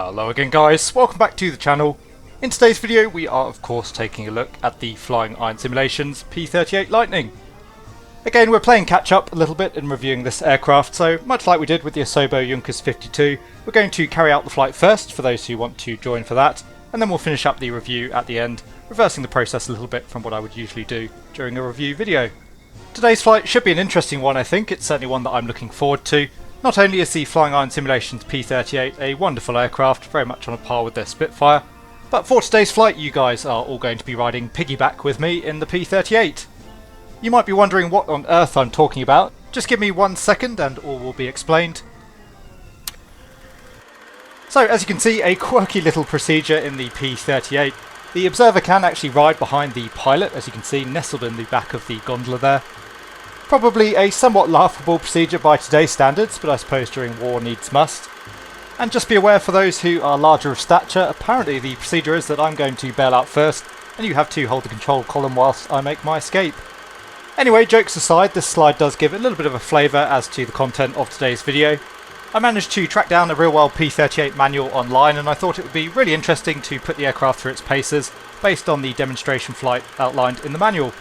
Hello again guys, welcome back to the channel. In today's video we are of course taking a look at the FlyingIron Simulations P-38 Lightning. Again we're playing catch up a little bit in reviewing this aircraft, so much like we did with the Asobo Junkers 52, we're going to carry out the flight first for those who want to join for that, and then we'll finish up the review at the end, reversing the process a little bit from what I would usually do during a review video. Today's flight should be an interesting one, I think. It's certainly one that I'm looking forward to. Not only is the FlyingIron Simulations P-38 a wonderful aircraft, very much on a par with their Spitfire, but for today's flight you guys are all going to be riding piggyback with me in the P-38. You might be wondering what on earth I'm talking about. Just give me 1 second and all will be explained. So as you can see, a quirky little procedure in the P-38. The observer can actually ride behind the pilot, as you can see, nestled in the back of the gondola there. Probably a somewhat laughable procedure by today's standards, but I suppose during war needs must. And just be aware for those who are larger of stature, apparently the procedure is that I'm going to bail out first, and you have to hold the control column whilst I make my escape. Anyway, jokes aside, this slide does give a little bit of a flavour as to the content of today's video. I managed to track down a real-world P-38 manual online, and I thought it would be really interesting to put the aircraft through its paces based on the demonstration flight outlined in the manual.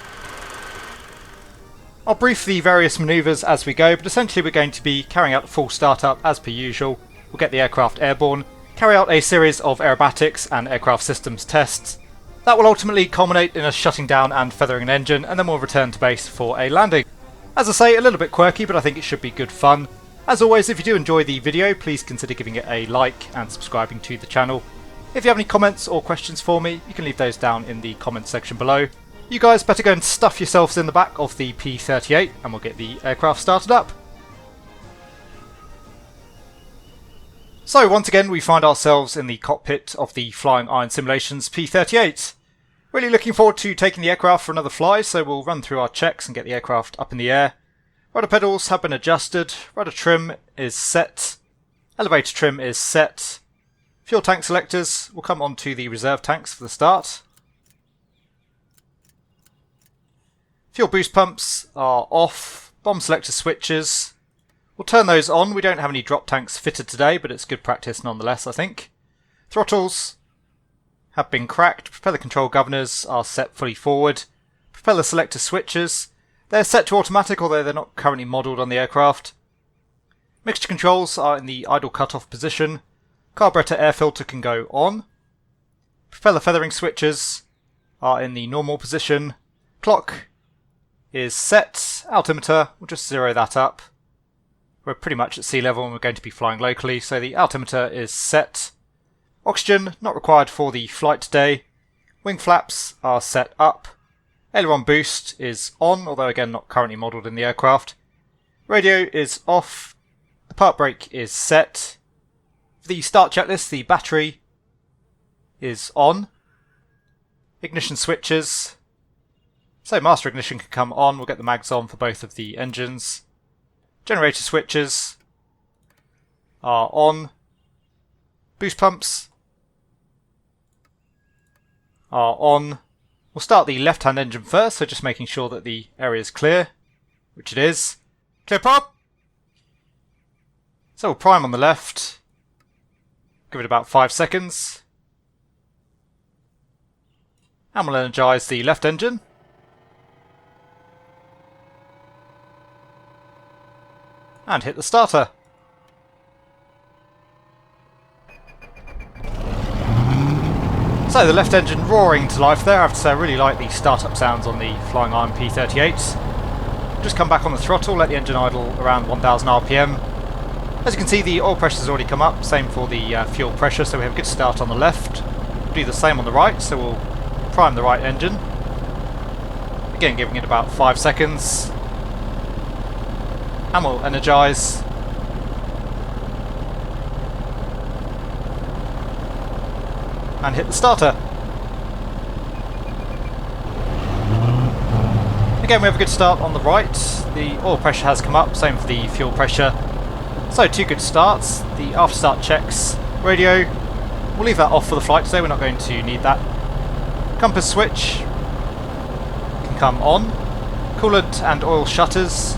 I'll brief the various manoeuvres as we go, but essentially we're going to be carrying out the full startup as per usual. We'll get the aircraft airborne, carry out a series of aerobatics and aircraft systems tests. That will ultimately culminate in us shutting down and feathering an engine, and then we'll return to base for a landing. As I say, a little bit quirky, but I think it should be good fun. As always, if you do enjoy the video, please consider giving it a like and subscribing to the channel. If you have any comments or questions for me, you can leave those down in the comments section below. You guys better go and stuff yourselves in the back of the P-38 and we'll get the aircraft started up. So once again we find ourselves in the cockpit of the FlyingIron Simulations P-38. Really looking forward to taking the aircraft for another fly, so we'll run through our checks and get the aircraft up in the air. Rudder pedals have been adjusted, rudder trim is set, elevator trim is set, fuel tank selectors will come onto the reserve tanks for the start. Fuel boost pumps are off, bomb selector switches, we'll turn those on. We don't have any drop tanks fitted today, but it's good practice nonetheless, I think. Throttles have been cracked, propeller control governors are set fully forward, propeller selector switches, they're set to automatic although they're not currently modelled on the aircraft. Mixture controls are in the idle cutoff position, carburetor air filter can go on, propeller feathering switches are in the normal position, clock is set, altimeter, we'll just zero that up. We're pretty much at sea level and we're going to be flying locally, so the altimeter is set. Oxygen, not required for the flight today. Wing flaps are set up. Aileron boost is on, although again not currently modelled in the aircraft. Radio is off. The park brake is set. For the start checklist, the battery is on. Ignition switches. So master ignition can come on, we'll get the mags on for both of the engines. Generator switches are on. Boost pumps are on. We'll start the left-hand engine first, so just making sure that the area is clear, which it is. Clear pop! So we'll prime on the left. Give it about 5 seconds. And we'll energise the left engine. And hit the starter. So the left engine roaring to life there. I have to say I really like the startup sounds on the FlyingIron P-38s. Just come back on the throttle, let the engine idle around 1000 RPM. As you can see, the oil pressure has already come up, same for the fuel pressure, so we have a good start on the left. We'll do the same on the right, so we'll prime the right engine. Again giving it about 5 seconds. And we'll energise. And hit the starter. Again we have a good start on the right. The oil pressure has come up, same for the fuel pressure. So 2 good starts. The after start checks. Radio, we'll leave that off for the flight today, we're not going to need that. Compass switch can come on. Coolant and oil shutters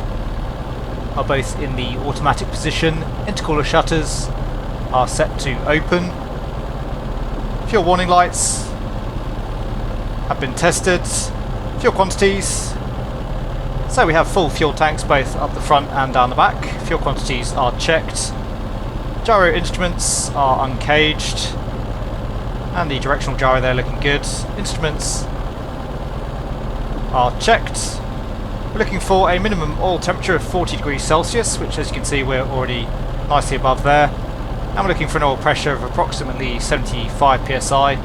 are both in the automatic position. Intercooler shutters are set to open. Fuel warning lights have been tested. Fuel quantities. So we have full fuel tanks both up the front and down the back. Fuel quantities are checked. Gyro instruments are uncaged. And the directional gyro there looking good. Instruments are checked. We're looking for a minimum oil temperature of 40 degrees Celsius, which as you can see we're already nicely above there. And we're looking for an oil pressure of approximately 75 psi.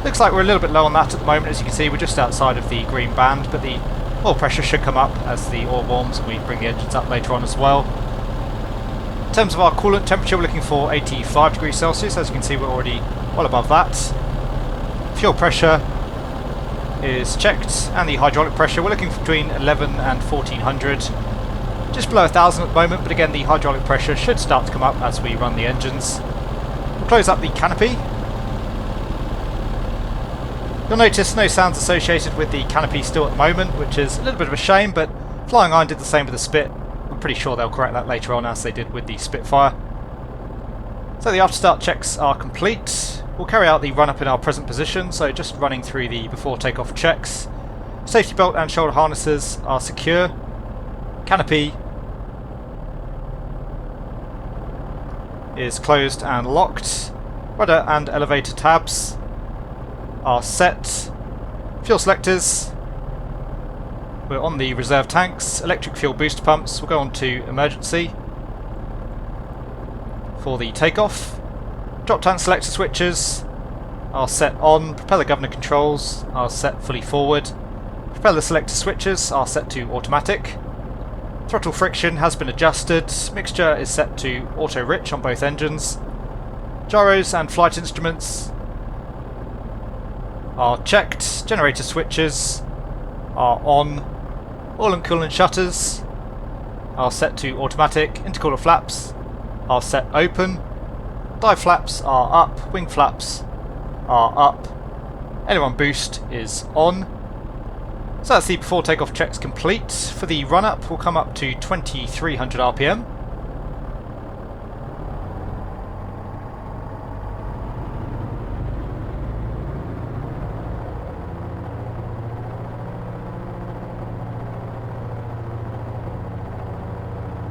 Looks like we're a little bit low on that at the moment. As you can see, we're just outside of the green band, but the oil pressure should come up as the oil warms and we bring the engines up later on as well. In terms of our coolant temperature, we're looking for 85 degrees Celsius. As you can see, we're already well above that. Fuel pressure is checked, and the hydraulic pressure, we're looking for between 11 and 1400. Just below 1000 at the moment, but again the hydraulic pressure should start to come up as we run the engines. We'll close up the canopy. You'll notice no sounds associated with the canopy still at the moment, which is a little bit of a shame, but Flying Iron did the same with the Spit. I'm pretty sure they'll correct that later on as they did with the Spitfire. So the after start checks are complete. We'll carry out the run up in our present position, so just running through the before takeoff checks. Safety belt and shoulder harnesses are secure. Canopy is closed and locked. Rudder and elevator tabs are set. Fuel selectors. We're on the reserve tanks. Electric fuel booster pumps. We'll go on to emergency for the takeoff. Drop tank selector switches are set on. Propeller governor controls are set fully forward. Propeller selector switches are set to automatic. Throttle friction has been adjusted. Mixture is set to auto rich on both engines. Gyros and flight instruments are checked. Generator switches are on. Oil and coolant shutters are set to automatic. Intercooler flaps are set open. Dive flaps are up. Wing flaps are up. Aileron boost is on. So that's the before takeoff checks complete. For the run up, we'll come up to 2300 RPM.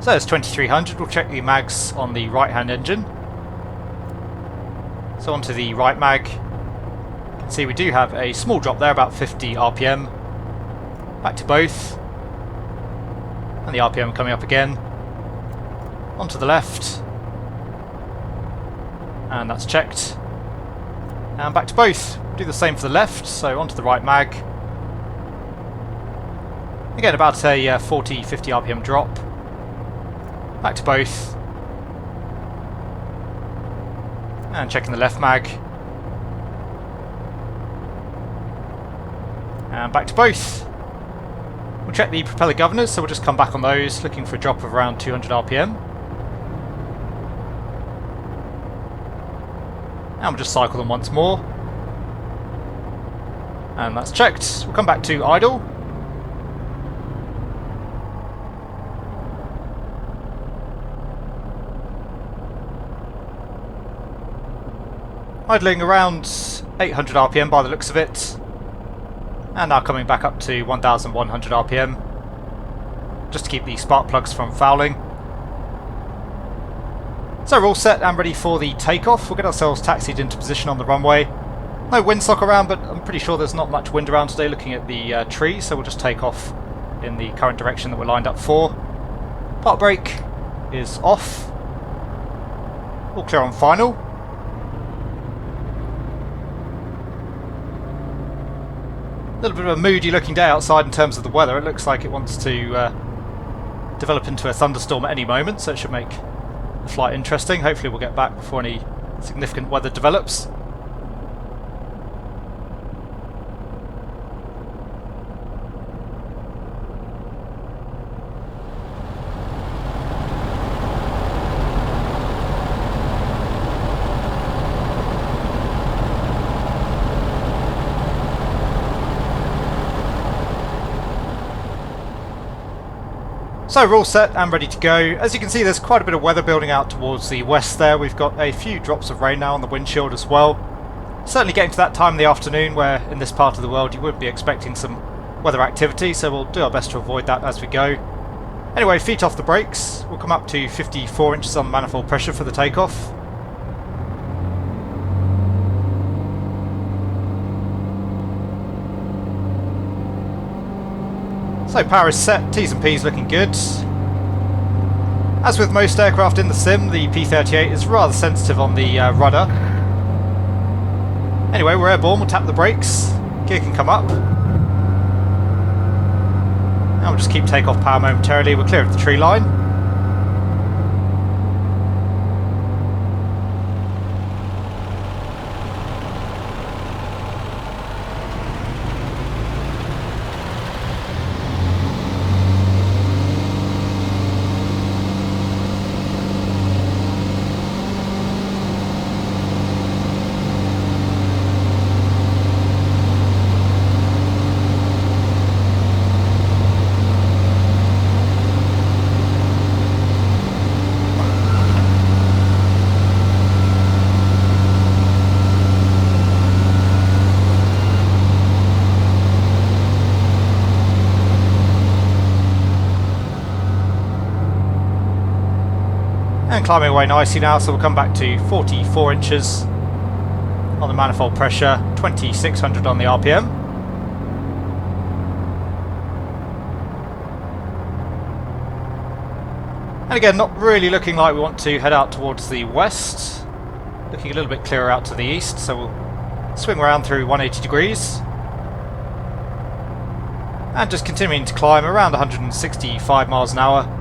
So it's 2300. We'll check the mags on the right hand engine. So onto the right mag. You can see we do have a small drop there, about 50 RPM. Back to both. And the RPM coming up again. Onto the left. And that's checked. And back to both. Do the same for the left, so onto the right mag. Again, about a 40-50 RPM drop. Back to both. And checking the left mag. And back to both. We'll check the propeller governors, so we'll just come back on those, looking for a drop of around 200 RPM. And we'll just cycle them once more. And that's checked. We'll come back to idle. Idling around 800 RPM by the looks of it. And now coming back up to 1100 RPM. Just to keep the spark plugs from fouling. So we're all set and ready for the takeoff. We'll get ourselves taxied into position on the runway. No windsock around, but I'm pretty sure there's not much wind around today looking at the tree, so we'll just take off in the current direction that we're lined up for. Park brake is off. All clear on final. A little bit of a moody looking day outside in terms of the weather. It looks like it wants to develop into a thunderstorm at any moment, so it should make the flight interesting. Hopefully we'll get back before any significant weather develops. So we're all set and ready to go. As you can see, there's quite a bit of weather building out towards the west there. We've got a few drops of rain now on the windshield as well. Certainly getting to that time in the afternoon where in this part of the world you would be expecting some weather activity, so we'll do our best to avoid that as we go. Anyway, feet off the brakes, we'll come up to 54 inches on manifold pressure for the takeoff. So power is set, T's and P's looking good. As with most aircraft in the sim, the P-38 is rather sensitive on the rudder. Anyway, we're airborne, we'll tap the brakes, gear can come up. And we'll just keep takeoff power momentarily, we're clear of the tree line. And climbing away nicely now, so we'll come back to 44 inches on the manifold pressure, 2600 on the RPM. And again, not really looking like we want to head out towards the west. Looking a little bit clearer out to the east, so we'll swing around through 180 degrees. And just continuing to climb around 165 miles an hour.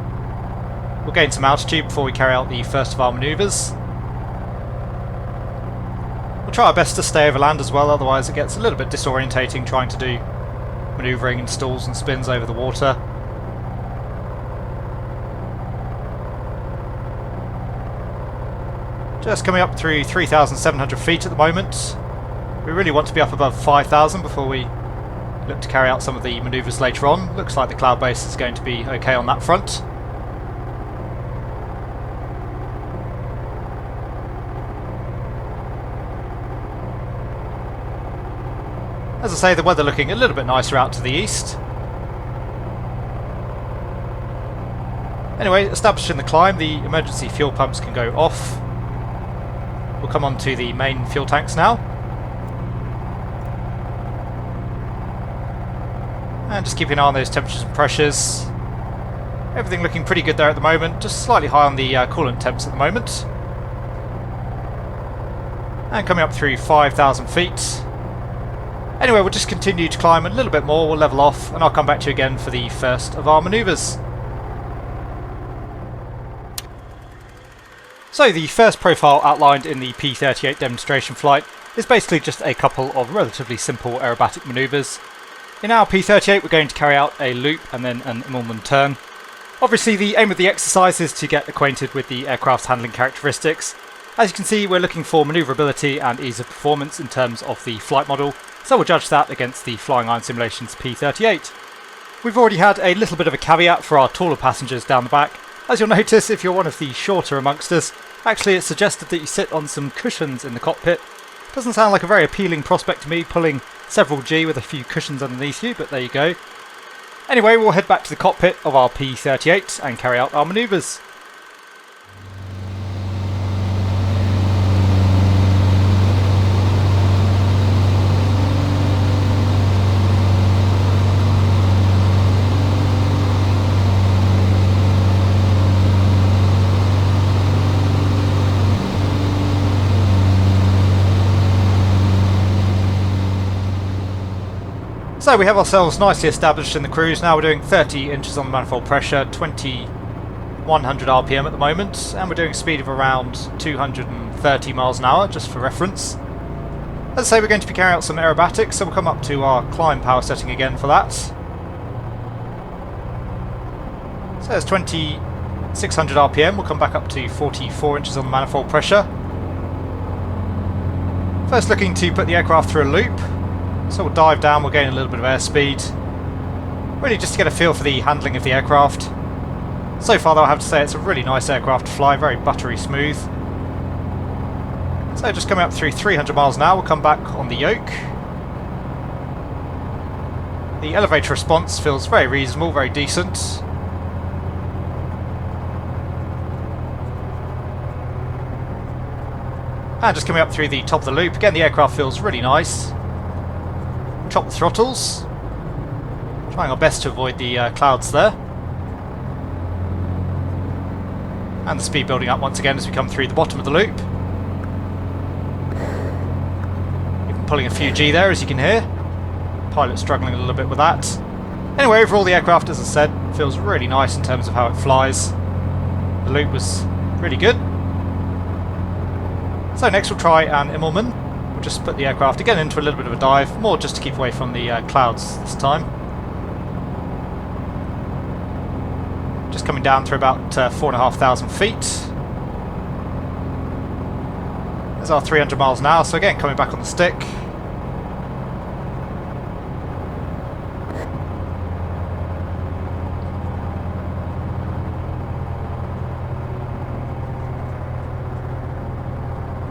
We'll gain some altitude before we carry out the first of our manoeuvres. We'll try our best to stay over land as well, otherwise it gets a little bit disorientating trying to do manoeuvring and stalls and spins over the water. Just coming up through 3,700 feet at the moment. We really want to be up above 5,000 before we look to carry out some of the manoeuvres later on. Looks like the cloud base is going to be okay on that front. As I say, the weather looking a little bit nicer out to the east. Anyway, establishing the climb, the emergency fuel pumps can go off. We'll come on to the main fuel tanks now. And just keeping an eye on those temperatures and pressures. Everything looking pretty good there at the moment, just slightly high on the coolant temps at the moment. And coming up through 5,000 feet. Anyway, we'll just continue to climb a little bit more, we'll level off, and I'll come back to you again for the first of our manoeuvres. So the first profile outlined in the P-38 demonstration flight is basically just a couple of relatively simple aerobatic manoeuvres. In our P-38 we're going to carry out a loop and then an Immelmann turn. Obviously the aim of the exercise is to get acquainted with the aircraft's handling characteristics. As you can see, we're looking for manoeuvrability and ease of performance in terms of the flight model, so we'll judge that against the FlyingIron Simulations P-38. We've already had a little bit of a caveat for our taller passengers down the back. As you'll notice, if you're one of the shorter amongst us, actually it's suggested that you sit on some cushions in the cockpit. Doesn't sound like a very appealing prospect to me, pulling several G with a few cushions underneath you, but there you go. Anyway, we'll head back to the cockpit of our P-38 and carry out our manoeuvres. So we have ourselves nicely established in the cruise. Now we're doing 30 inches on the manifold pressure, 2100 RPM at the moment, and we're doing a speed of around 230 miles an hour, just for reference. As I say, we're going to be carrying out some aerobatics, so we'll come up to our climb power setting again for that. So there's 2600 RPM, we'll come back up to 44 inches on the manifold pressure. First looking to put the aircraft through a loop. So we'll dive down, we'll gain a little bit of airspeed. Really just to get a feel for the handling of the aircraft. So far though I have to say it's a really nice aircraft to fly, very buttery smooth. As So just coming up through 300 miles an hour, we'll come back on the yoke. The elevator response feels very reasonable, very decent. And just coming up through the top of the loop, again the aircraft feels really nice. Chop the throttles. Trying our best to avoid the clouds there. And the speed building up once again as we come through the bottom of the loop. Even pulling a few G there, as you can hear. Pilot struggling a little bit with that. Anyway, overall the aircraft, as I said, feels really nice in terms of how it flies. The loop was really good. So next we'll try an Immelmann. We'll just put the aircraft again into a little bit of a dive, more just to keep away from the clouds this time. Just coming down through about 4,500 feet. There's our 300 miles an hour, so again coming back on the stick.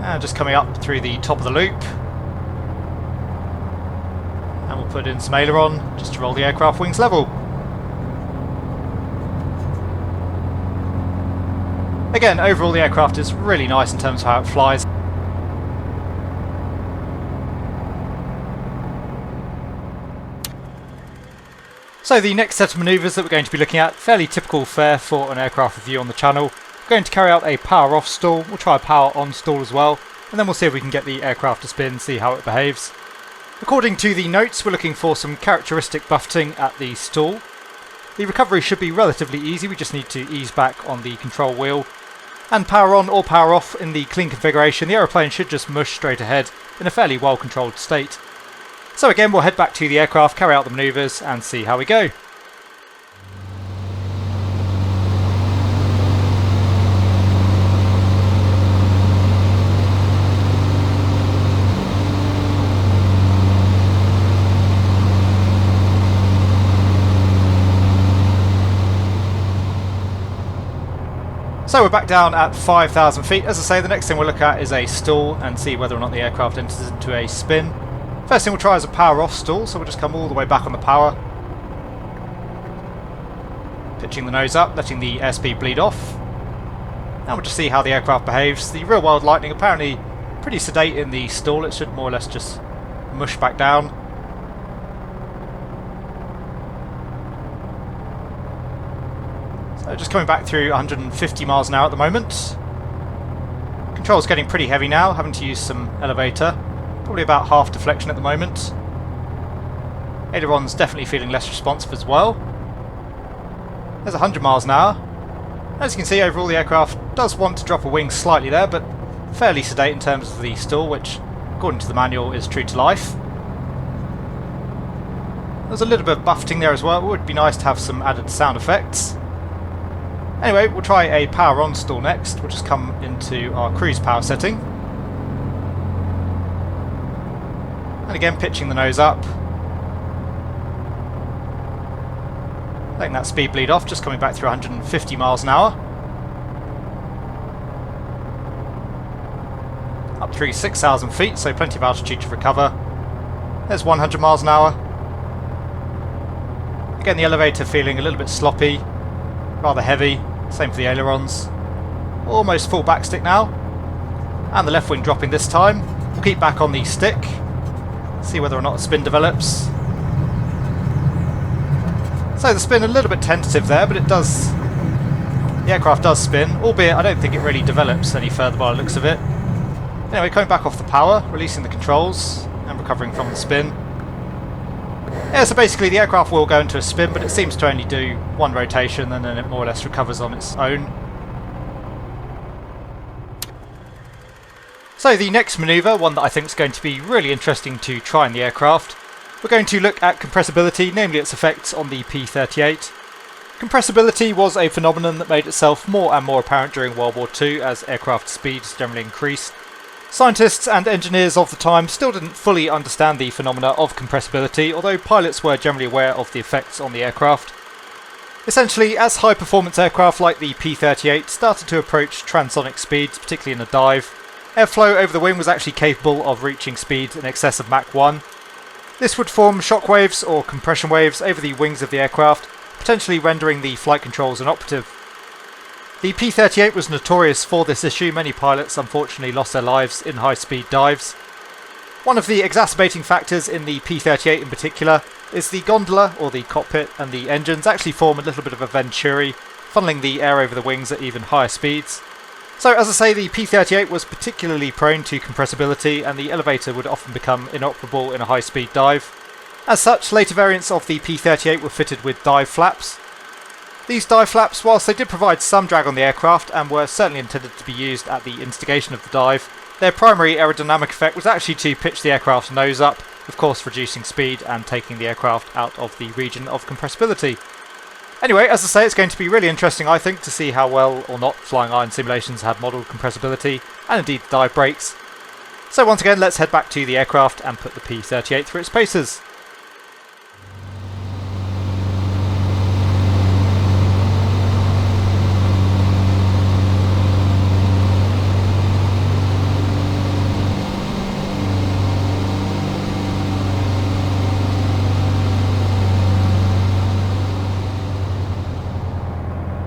And just coming up through the top of the loop. And we'll put in some aileron just to roll the aircraft wings level. Again, overall the aircraft is really nice in terms of how it flies. So the next set of manoeuvres that we're going to be looking at, fairly typical fare for an aircraft review on the channel. We're going to carry out a power off stall, we'll try a power on stall as well, and then we'll see if we can get the aircraft to spin, see how it behaves. According to the notes, we're looking for some characteristic buffeting at the stall. The recovery should be relatively easy, we just need to ease back on the control wheel. And power on or power off in the clean configuration, the aeroplane should just mush straight ahead in a fairly well controlled state. So again, we'll head back to the aircraft, carry out the manoeuvres and see how we go. So we're back down at 5,000 feet. As I say, the next thing we'll look at is a stall and see whether or not the aircraft enters into a spin. First thing we'll try is a power off stall, so we'll just come all the way back on the power. Pitching the nose up, letting the airspeed bleed off. And we'll just see how the aircraft behaves. The real world Lightning apparently pretty sedate in the stall, it should more or less just mush back down. Just coming back through 150 miles an hour at the moment. Control's getting pretty heavy now, having to use some elevator. Probably about half deflection at the moment. Aileron's definitely feeling less responsive as well. There's 100 miles an hour. As you can see, overall the aircraft does want to drop a wing slightly there, but fairly sedate in terms of the stall, which, according to the manual, is true to life. There's a little bit of buffeting there as well. It would be nice to have some added sound effects. Anyway, we'll try a power on stall next. We'll just come into our cruise power setting. And again, pitching the nose up. Letting that speed bleed off, just coming back through 150 miles an hour. Up through 6,000 feet, so plenty of altitude to recover. There's 100 miles an hour. Again, the elevator feeling a little bit sloppy, rather heavy. Same for the ailerons. Almost full backstick now. And the left wing dropping this time. We'll keep back on the stick. See whether or not a spin develops. So the spin a little bit tentative there, but it does... The aircraft does spin, albeit I don't think it really develops any further by the looks of it. Anyway, coming back off the power, releasing the controls, and recovering from the spin. Yeah, so basically the aircraft will go into a spin, but it seems to only do one rotation and then it more or less recovers on its own. So the next manoeuvre, one that I think is going to be really interesting to try in the aircraft. We're going to look at compressibility, namely its effects on the P-38. Compressibility was a phenomenon that made itself more and more apparent during World War II as aircraft speeds generally increased. Scientists and engineers of the time still didn't fully understand the phenomena of compressibility, although pilots were generally aware of the effects on the aircraft. Essentially, as high-performance aircraft like the P-38 started to approach transonic speeds, particularly in a dive, Airflow over the wing was actually capable of reaching speeds in excess of Mach 1. This would form shock waves or compression waves over the wings of the aircraft, potentially rendering the flight controls inoperative. The P-38 was notorious for this issue. Many pilots unfortunately lost their lives in high-speed dives. One of the exacerbating factors in the P-38 in particular is the gondola, or the cockpit, and the engines actually form a little bit of a venturi, funneling the air over the wings at even higher speeds. So as I say, the P-38 was particularly prone to compressibility, and the elevator would often become inoperable in a high-speed dive. As such, later variants of the P-38 were fitted with dive flaps. These dive flaps, whilst they did provide some drag on the aircraft and were certainly intended to be used at the instigation of the dive, their primary aerodynamic effect was actually to pitch the aircraft's nose up, of course reducing speed and taking the aircraft out of the region of compressibility. Anyway, as I say, it's going to be really interesting, I think, to see how well or not FlyingIron Simulations had modelled compressibility, and indeed dive brakes. So once again, let's head back to the aircraft and put the P-38 through its paces.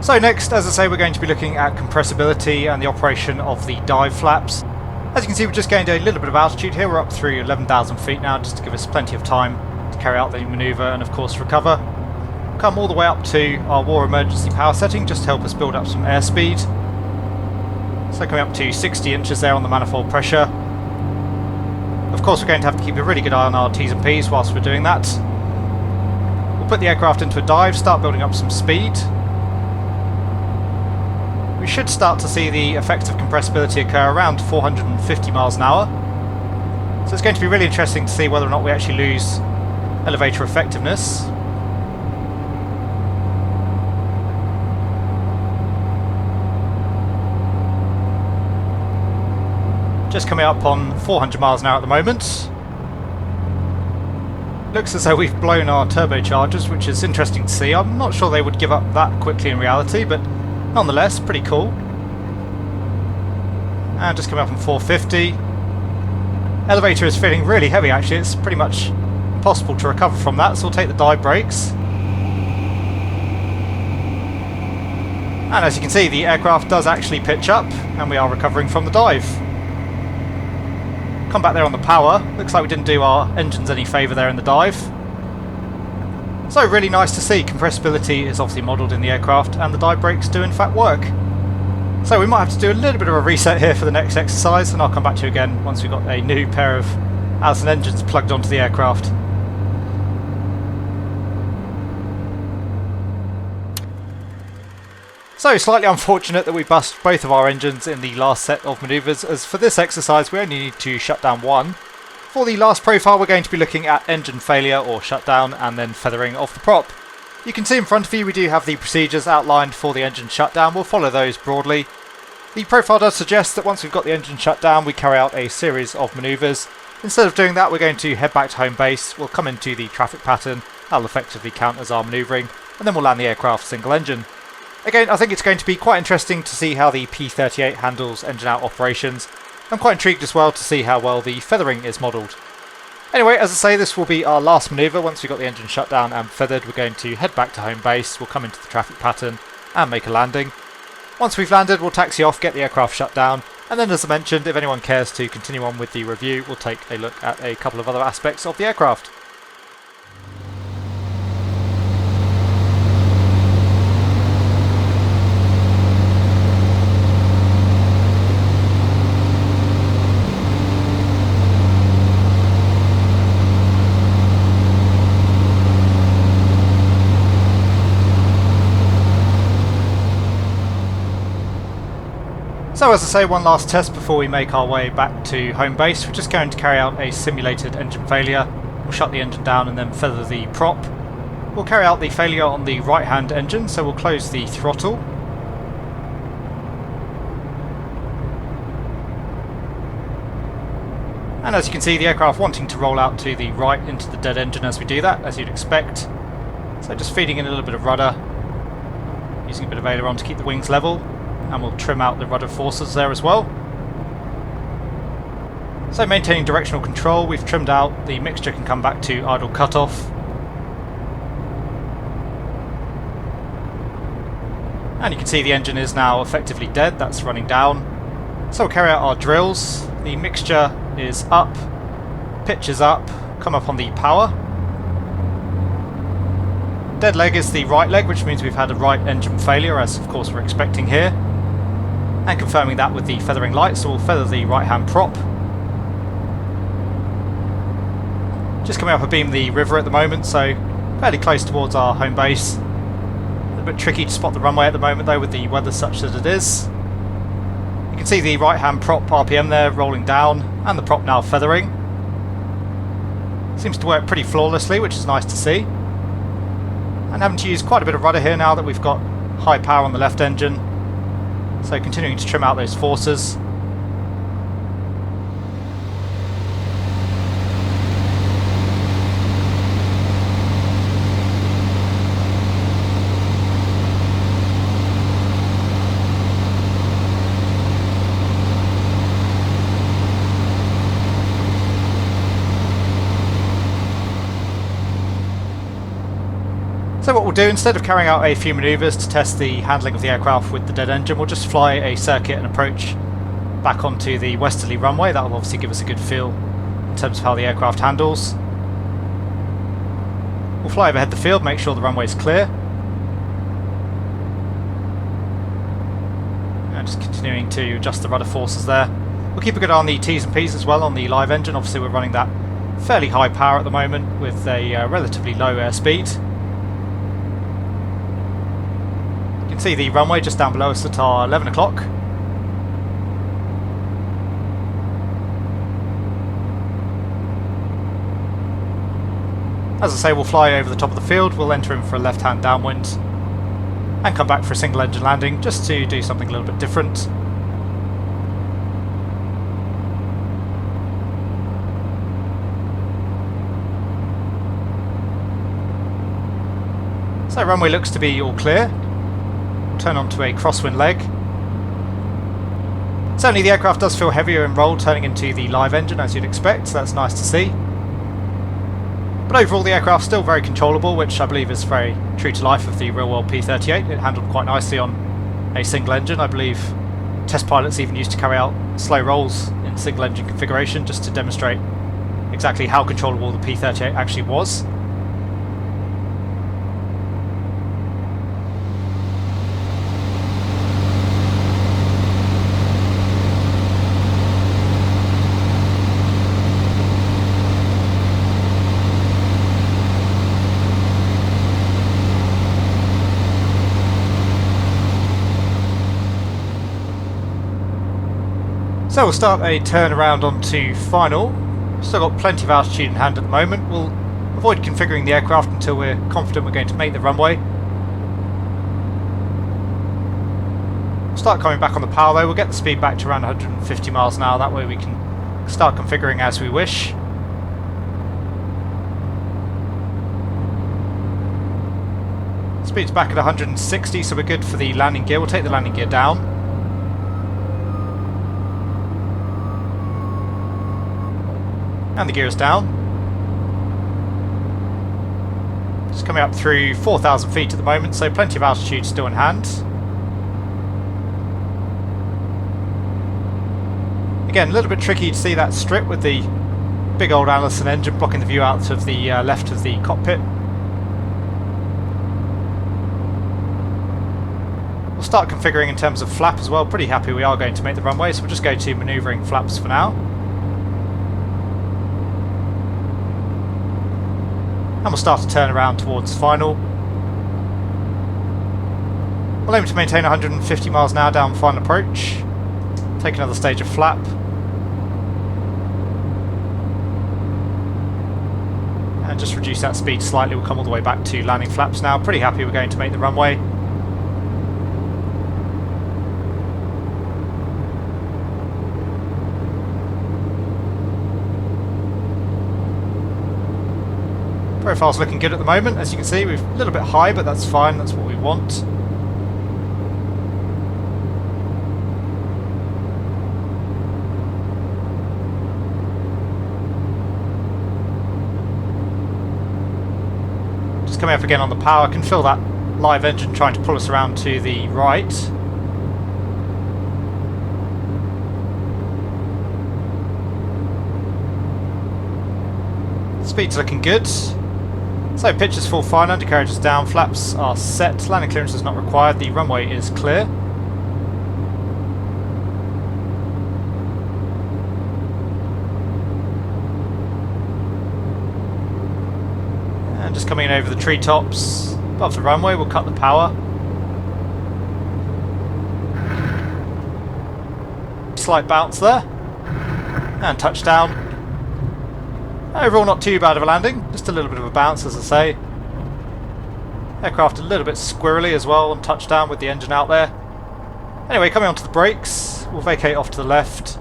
So next, as I say, we're going to be looking at compressibility and the operation of the dive flaps. As you can see, we've just gained a little bit of altitude here. We're up through 11,000 feet now, just to give us plenty of time to carry out the manoeuvre and of course recover. Come all the way up to our war emergency power setting, just to help us build up some airspeed. So coming up to 60 inches there on the manifold pressure. Of course, we're going to have to keep a really good eye on our T's and P's whilst we're doing that. We'll put the aircraft into a dive, start building up some speed. We should start to see the effects of compressibility occur around 450 miles an hour. So it's going to be really interesting to see whether or not we actually lose elevator effectiveness. Just coming up on 400 miles an hour at the moment. Looks as though we've blown our turbochargers, which is interesting to see. I'm not sure they would give up that quickly in reality, but nonetheless, pretty cool. And just coming up on 450. Elevator is feeling really heavy actually, it's pretty much impossible to recover from that, so we'll take the dive brakes. And as you can see, the aircraft does actually pitch up, and we are recovering from the dive. Come back there on the power. Looks like we didn't do our engines any favour there in the dive. So really nice to see. Compressibility is obviously modelled in the aircraft, and the dive brakes do in fact work. So we might have to do a little bit of a reset here for the next exercise, and I'll come back to you again once we've got a new pair of Allison engines plugged onto the aircraft. So slightly unfortunate that we bust both of our engines in the last set of manoeuvres, as for this exercise we only need to shut down one. For the last profile we're going to be looking at engine failure or shutdown and then feathering of the prop. You can see in front of you we do have the procedures outlined for the engine shutdown. We'll follow those broadly. The profile does suggest that once we've got the engine shut down we carry out a series of manoeuvres. Instead of doing that we're going to head back to home base, we'll come into the traffic pattern, that'll effectively count as our manoeuvring, and then we'll land the aircraft single engine. Again, I think it's going to be quite interesting to see how the P-38 handles engine out operations. I'm quite intrigued as well to see how well the feathering is modelled. Anyway, as I say, this will be our last manoeuvre. Once we've got the engine shut down and feathered, we're going to head back to home base, we'll come into the traffic pattern and make a landing. Once we've landed, we'll taxi off, get the aircraft shut down, and then as I mentioned, if anyone cares to continue on with the review, we'll take a look at a couple of other aspects of the aircraft. So as I say, one last test before we make our way back to home base. We're just going to carry out a simulated engine failure. We'll shut the engine down and then feather the prop. We'll carry out the failure on the right hand engine, so we'll close the throttle. And as you can see, the aircraft wanting to roll out to the right into the dead engine as we do that, as you'd expect. So just feeding in a little bit of rudder, using a bit of aileron to keep the wings level. And we'll trim out the rudder forces there as well. So maintaining directional control, we've trimmed out, the mixture can come back to idle cutoff. And you can see the engine is now effectively dead, that's running down. So we'll carry out our drills. The mixture is up, pitch is up, come up on the power. Dead leg is the right leg, which means we've had a right engine failure, as of course we're expecting here. And confirming that with the feathering light, so we'll feather the right hand prop. Just coming up abeam the river at the moment, so fairly close towards our home base. A little bit tricky to spot the runway at the moment though, with the weather such that it is. You can see the right hand prop RPM there rolling down, and the prop now feathering. Seems to work pretty flawlessly, which is nice to see. And having to use quite a bit of rudder here now that we've got high power on the left engine. So continuing to trim out those forces. So what we'll do, instead of carrying out a few manoeuvres to test the handling of the aircraft with the dead engine, we'll just fly a circuit and approach back onto the westerly runway. That will obviously give us a good feel in terms of how the aircraft handles. We'll fly overhead the field, make sure the runway is clear. And just continuing to adjust the rudder forces there. We'll keep a good eye on the T's and P's as well on the live engine. Obviously we're running that fairly high power at the moment with a relatively low airspeed. You can see the runway just down below us at our 11 o'clock. As I say, we'll fly over the top of the field, we'll enter in for a left-hand downwind and come back for a single engine landing just to do something a little bit different. So runway looks to be all clear. Turn onto a crosswind leg. Certainly the aircraft does feel heavier in roll turning into the live engine, as you'd expect, so that's nice to see. But overall the aircraft's still very controllable, which I believe is very true to life of the real world P-38. It handled quite nicely on a single engine. I believe test pilots even used to carry out slow rolls in single engine configuration just to demonstrate exactly how controllable the P-38 actually was. So we'll start a turnaround onto final. Still got plenty of altitude in hand at the moment. We'll avoid configuring the aircraft until we're confident we're going to make the runway. We'll start coming back on the power though. We'll get the speed back to around 150 miles an hour. That way we can start configuring as we wish. Speed's back at 160, so we're good for the landing gear. We'll take the landing gear down. And the gear is down. Just coming up through 4,000 feet at the moment, so plenty of altitude still in hand. Again, a little bit tricky to see that strip with the big old Allison engine blocking the view out of the left of the cockpit. We'll start configuring in terms of flap as well. Pretty happy we are going to make the runway, so we'll just go to manoeuvring flaps for now. And we'll start to turn around towards final. We'll aim to maintain 150 miles an hour down final approach. Take another stage of flap. And just reduce that speed slightly. We'll come all the way back to landing flaps now. Pretty happy we're going to make the runway. Profile's looking good at the moment. As you can see, we're a little bit high, but that's fine. That's what we want. coming up again on the power. Can feel that live engine trying to pull us around to the right. Speed's looking good. So pitch is full fine, undercarriage is down, flaps are set, landing clearance is not required, the runway is clear. And just coming in over the treetops, above the runway, we'll cut the power. Slight bounce there. And touchdown. Overall not too bad of a landing, just a little bit of a bounce as I say. Aircraft a little bit squirrely as well on touchdown with the engine out there. Anyway, coming onto the brakes, we'll vacate off to the left.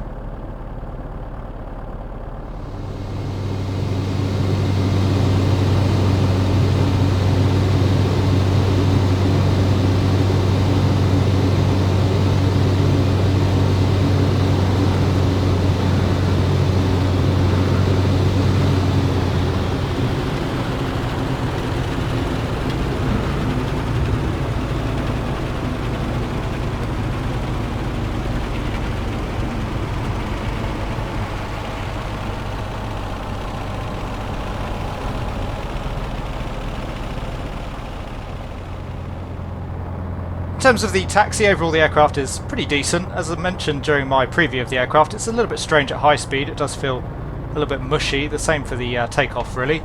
In terms of the taxi, overall the aircraft is pretty decent. As I mentioned during my preview of the aircraft, it's a little bit strange at high speed. It does feel a little bit mushy. The same for the takeoff really.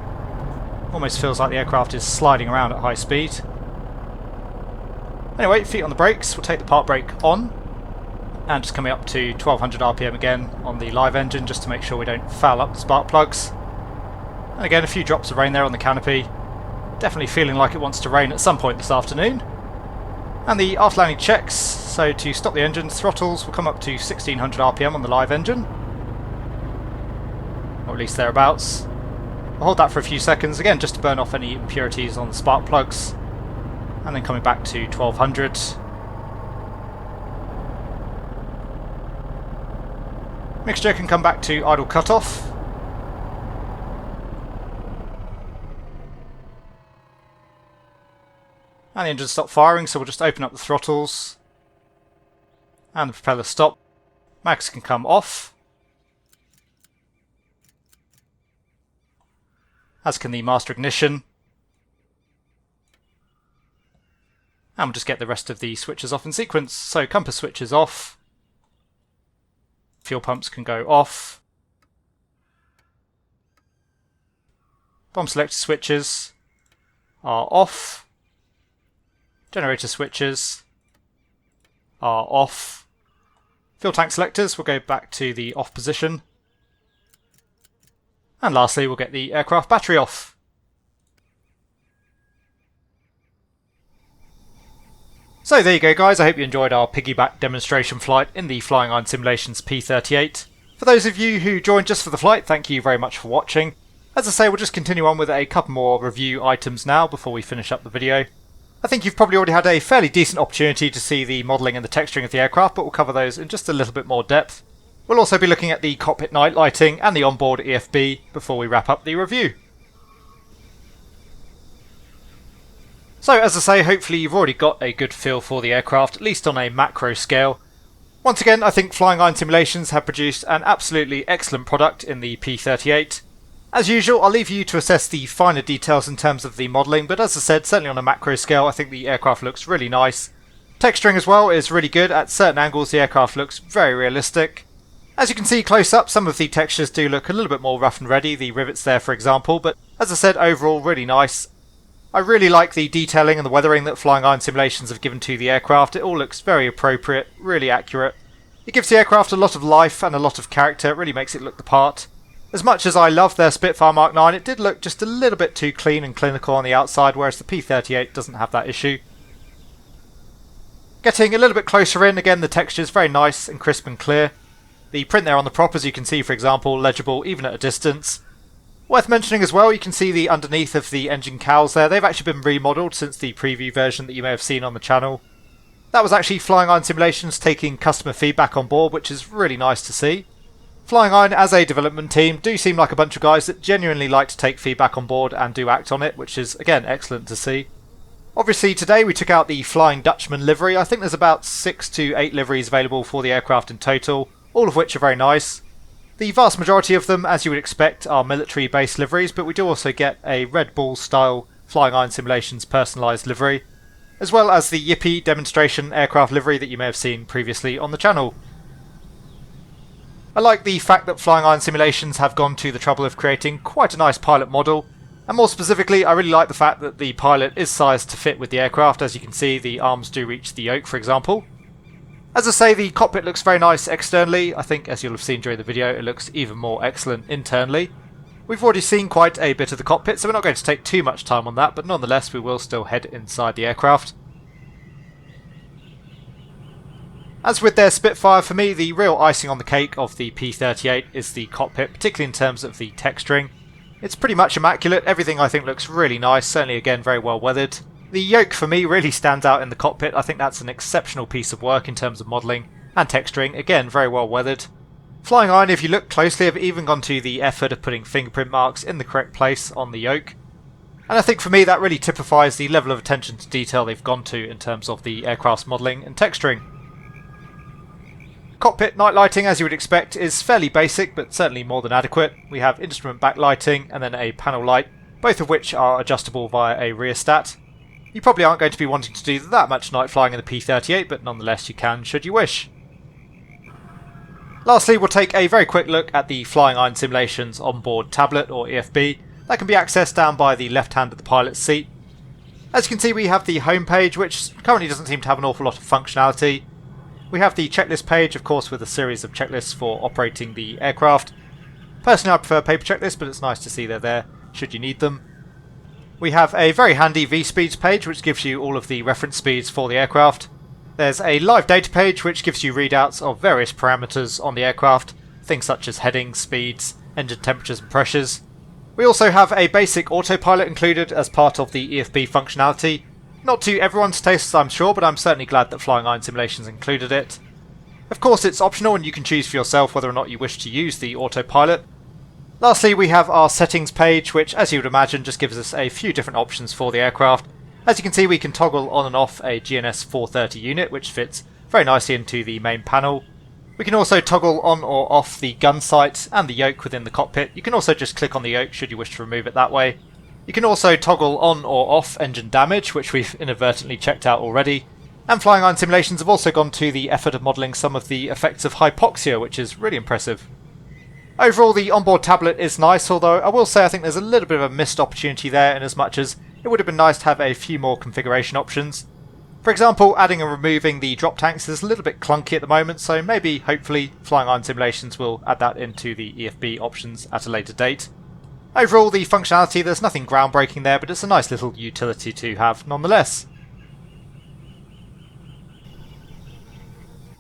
Almost feels like the aircraft is sliding around at high speed. Anyway, feet on the brakes. We'll take the park brake on. And just coming up to 1200 RPM again on the live engine just to make sure we don't foul up the spark plugs. And again, a few drops of rain there on the canopy. Definitely feeling like it wants to rain at some point this afternoon. And the after landing checks, so to stop the engine, throttles will come up to 1600 RPM on the live engine. Or at least thereabouts. I'll hold that for a few seconds, again just to burn off any impurities on the spark plugs. And then coming back to 1200. Mixture can come back to idle cutoff. And the engine stopped firing, so we'll just open up the throttles. And the propeller stop. Mags can come off. As can the master ignition. And we'll just get the rest of the switches off in sequence. So compass switch is off. Fuel pumps can go off. Bomb selector switches are off. Generator switches are off. Fuel tank selectors will go back to the off position. And lastly, we'll get the aircraft battery off. So there you go guys, I hope you enjoyed our piggyback demonstration flight in the FlyingIron Simulations P-38. For those of you who joined just for the flight, thank you very much for watching. As I say, we'll just continue on with a couple more review items now before we finish up the video. I think you've probably already had a fairly decent opportunity to see the modelling and the texturing of the aircraft, but we'll cover those in just a little bit more depth. We'll also be looking at the cockpit night lighting and the onboard EFB before we wrap up the review. So as I say, hopefully you've already got a good feel for the aircraft, at least on a macro scale. Once again, I think FlyingIron Simulations have produced an absolutely excellent product in the P-38. As usual, I'll leave you to assess the finer details in terms of the modelling, but as I said, certainly on a macro scale, I think the aircraft looks really nice. Texturing as well is really good. At certain angles, the aircraft looks very realistic. As you can see close up, some of the textures do look a little bit more rough and ready, the rivets there for example, but as I said, overall really nice. I really like the detailing and the weathering that FlyingIron Simulations have given to the aircraft. It all looks very appropriate, really accurate. It gives the aircraft a lot of life and a lot of character, it really makes it look the part. As much as I love their Spitfire Mark 9, it did look just a little bit too clean and clinical on the outside, whereas the P-38 doesn't have that issue. Getting a little bit closer in, again the texture is very nice and crisp and clear. The print there on the prop, as you can see for example, legible even at a distance. Worth mentioning as well, you can see the underneath of the engine cowls there. They've actually been remodelled since the preview version that you may have seen on the channel. That was actually FlyingIron Simulations taking customer feedback on board, which is really nice to see. FlyingIron as a development team do seem like a bunch of guys that genuinely like to take feedback on board and do act on it, which is again excellent to see. Obviously today we took out the Flying Dutchman livery. I think there's about 6 to 8 liveries available for the aircraft in total, all of which are very nice. The vast majority of them, as you would expect, are military based liveries, but we do also get a Red Bull style FlyingIron Simulations personalised livery, as well as the Yippee demonstration aircraft livery that you may have seen previously on the channel. I like the fact that FlyingIron Simulations have gone to the trouble of creating quite a nice pilot model, and more specifically I really like the fact that the pilot is sized to fit with the aircraft. As you can see, the arms do reach the yoke, for example. As I say, the cockpit looks very nice externally. I think, as you'll have seen during the video, it looks even more excellent internally. We've already seen quite a bit of the cockpit, so we're not going to take too much time on that, but nonetheless we will still head inside the aircraft. As with their Spitfire, for me the real icing on the cake of the P-38 is the cockpit, particularly in terms of the texturing. It's pretty much immaculate. Everything I think looks really nice, certainly again very well weathered. The yoke for me really stands out in the cockpit. I think that's an exceptional piece of work in terms of modelling and texturing, again very well weathered. FlyingIron, if you look closely, have even gone to the effort of putting fingerprint marks in the correct place on the yoke. And I think for me that really typifies the level of attention to detail they've gone to in terms of the aircraft's modelling and texturing. Cockpit night lighting, as you would expect, is fairly basic but certainly more than adequate. We have instrument backlighting and then a panel light, both of which are adjustable via a rheostat. You probably aren't going to be wanting to do that much night flying in the P-38, but nonetheless you can should you wish. Lastly, we'll take a very quick look at the FlyingIron Simulations onboard tablet, or EFB. That can be accessed down by the left hand of the pilot's seat. As you can see, we have the home page, which currently doesn't seem to have an awful lot of functionality. We have the checklist page, of course, with a series of checklists for operating the aircraft. Personally, I prefer paper checklists, but it's nice to see they're there should you need them. We have a very handy V-speeds page, which gives you all of the reference speeds for the aircraft. There's a live data page, which gives you readouts of various parameters on the aircraft, things such as headings, speeds, engine temperatures and pressures. We also have a basic autopilot included as part of the EFB functionality. Not to everyone's tastes, I'm sure, but I'm certainly glad that FlyingIron Simulations included it. Of course, it's optional and you can choose for yourself whether or not you wish to use the autopilot. Lastly, we have our settings page, which, as you would imagine, just gives us a few different options for the aircraft. As you can see, we can toggle on and off a GNS 430 unit, which fits very nicely into the main panel. We can also toggle on or off the gun sight and the yoke within the cockpit. You can also just click on the yoke should you wish to remove it that way. You can also toggle on or off engine damage, which we've inadvertently checked out already. And FlyingIron Simulations have also gone to the effort of modelling some of the effects of hypoxia, which is really impressive. Overall, the onboard tablet is nice, although I will say I think there's a little bit of a missed opportunity there, in as much as it would have been nice to have a few more configuration options. For example, adding and removing the drop tanks is a little bit clunky at the moment, so maybe, hopefully, FlyingIron Simulations will add that into the EFB options at a later date. Overall, the functionality, there's nothing groundbreaking there, but it's a nice little utility to have nonetheless.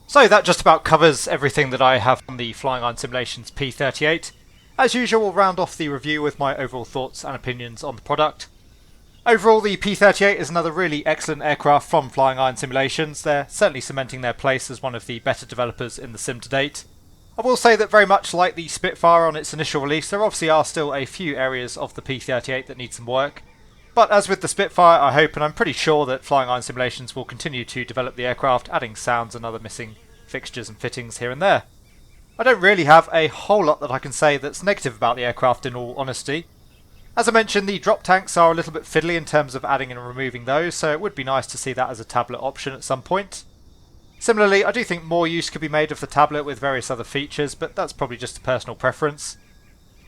So that just about covers everything that I have on the FlyingIron Simulations P-38. As usual, we'll round off the review with my overall thoughts and opinions on the product. Overall, the P-38 is another really excellent aircraft from FlyingIron Simulations. They're certainly cementing their place as one of the better developers in the sim to date. I will say that very much like the Spitfire on its initial release, there obviously are still a few areas of the P-38 that need some work. But as with the Spitfire, I hope and I'm pretty sure that FlyingIron Simulations will continue to develop the aircraft, adding sounds and other missing fixtures and fittings here and there. I don't really have a whole lot that I can say that's negative about the aircraft in all honesty. As I mentioned, the drop tanks are a little bit fiddly in terms of adding and removing those, so it would be nice to see that as a tablet option at some point. Similarly, I do think more use could be made of the tablet with various other features, but that's probably just a personal preference.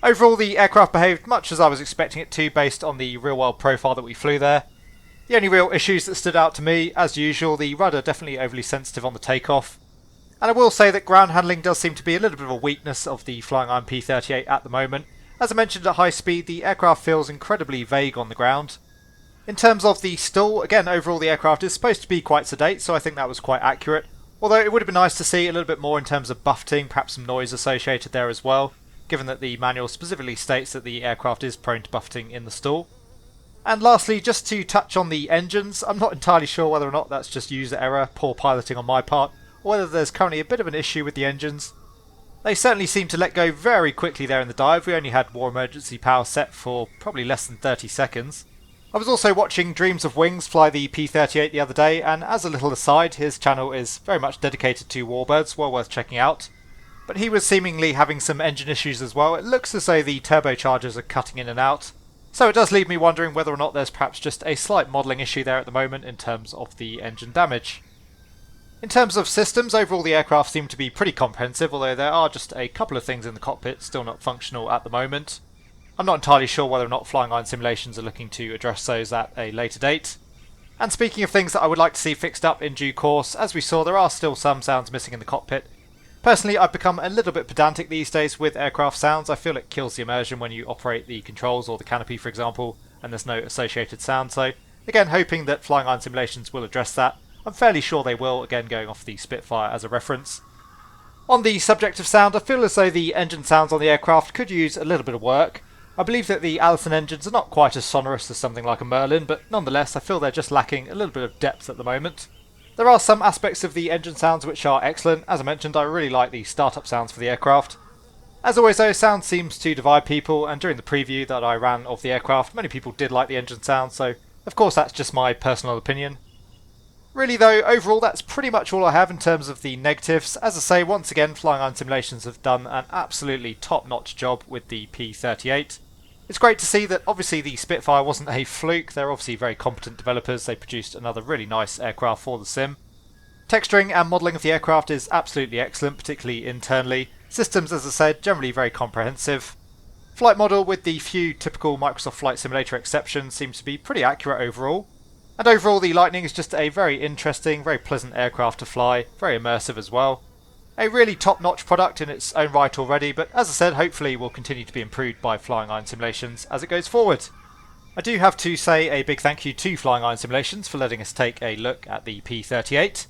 Overall, the aircraft behaved much as I was expecting it to based on the real-world profile that we flew there. The only real issues that stood out to me, as usual, the rudder definitely overly sensitive on the takeoff. And I will say that ground handling does seem to be a little bit of a weakness of the FlyingIron P-38 at the moment. As I mentioned, at high speed, the aircraft feels incredibly vague on the ground. In terms of the stall, again, overall the aircraft is supposed to be quite sedate, so I think that was quite accurate. Although it would have been nice to see a little bit more in terms of buffeting, perhaps some noise associated there as well, given that the manual specifically states that the aircraft is prone to buffeting in the stall. And lastly, just to touch on the engines, I'm not entirely sure whether or not that's just user error, poor piloting on my part, or whether there's currently a bit of an issue with the engines. They certainly seemed to let go very quickly there in the dive. We only had war emergency power set for probably less than 30 seconds. I was also watching Dreams of Wings fly the P-38 the other day, and as a little aside, his channel is very much dedicated to warbirds, well worth checking out. But he was seemingly having some engine issues as well. It looks as though the turbochargers are cutting in and out. So it does leave me wondering whether or not there's perhaps just a slight modelling issue there at the moment in terms of the engine damage. In terms of systems, overall the aircraft seem to be pretty comprehensive, although there are just a couple of things in the cockpit still not functional at the moment. I'm not entirely sure whether or not FlyingIron Simulations are looking to address those at a later date. And speaking of things that I would like to see fixed up in due course, as we saw there are still some sounds missing in the cockpit. Personally, I've become a little bit pedantic these days with aircraft sounds. I feel it kills the immersion when you operate the controls or the canopy, for example, and there's no associated sound. So, again, hoping that FlyingIron Simulations will address that. I'm fairly sure they will, again going off the Spitfire as a reference. On the subject of sound, I feel as though the engine sounds on the aircraft could use a little bit of work. I believe that the Allison engines are not quite as sonorous as something like a Merlin, but nonetheless I feel they're just lacking a little bit of depth at the moment. There are some aspects of the engine sounds which are excellent. As I mentioned, I really like the startup sounds for the aircraft. As always though, sound seems to divide people, and during the preview that I ran of the aircraft, many people did like the engine sound, so of course that's just my personal opinion. Really though, overall that's pretty much all I have in terms of the negatives. As I say, once again, FlyingIron Simulations have done an absolutely top-notch job with the P-38. It's great to see that obviously the Spitfire wasn't a fluke. They're obviously very competent developers. They produced another really nice aircraft for the sim. Texturing and modelling of the aircraft is absolutely excellent, particularly internally. Systems, as I said, generally very comprehensive. Flight model, with the few typical Microsoft Flight Simulator exceptions, seems to be pretty accurate overall. And overall the Lightning is just a very interesting, very pleasant aircraft to fly, very immersive as well. A really top-notch product in its own right already, but as I said, hopefully will continue to be improved by FlyingIron Simulations as it goes forward. I do have to say a big thank you to FlyingIron Simulations for letting us take a look at the P-38.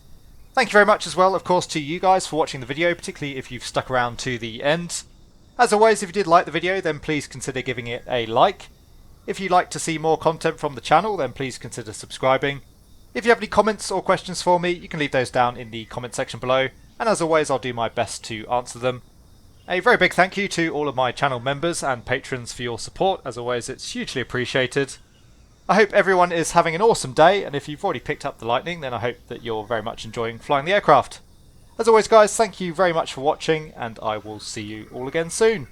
Thank you very much as well, of course, to you guys for watching the video, particularly if you've stuck around to the end. As always, if you did like the video, then please consider giving it a like. If you'd like to see more content from the channel, then please consider subscribing. If you have any comments or questions for me, you can leave those down in the comment section below. And as always, I'll do my best to answer them. A very big thank you to all of my channel members and patrons for your support. As always, it's hugely appreciated. I hope everyone is having an awesome day, and if you've already picked up the Lightning, then I hope that you're very much enjoying flying the aircraft. As always guys, thank you very much for watching, and I will see you all again soon.